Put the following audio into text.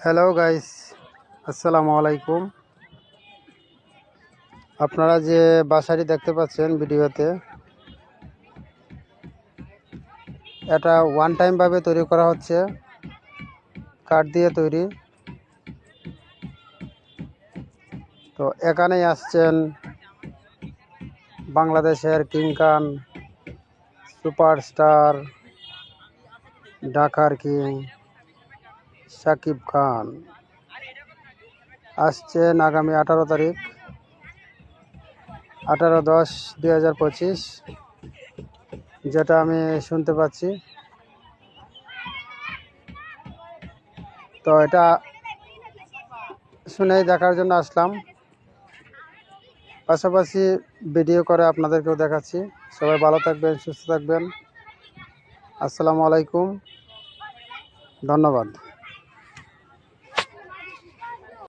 Hello guys, আসসালামু আলাইকুম। আপনারা যে বাসাটি দেখতে পাচ্ছেন ভিডিওতে, এটা ওয়ান টাইম ভাবে তৈরি করা হচ্ছে, কাঠ দিয়ে তৈরি। তো এখানেই আসছেন বাংলাদেশের কিং খান, সুপারস্টার, ঢাকার কিং শাকিব খান আসছেন আগামী 18 তারিখ, 18/10/2025, যেটা আমি শুনতে পাচ্ছি। তো এটা শুনেই দেখার জন্য আসলাম, পাশাপাশি ভিডিও করে আপনাদেরকেও দেখাচ্ছি। সবাই ভালো থাকবেন, সুস্থ থাকবেন। আসসালামু আলাইকুম, ধন্যবাদ।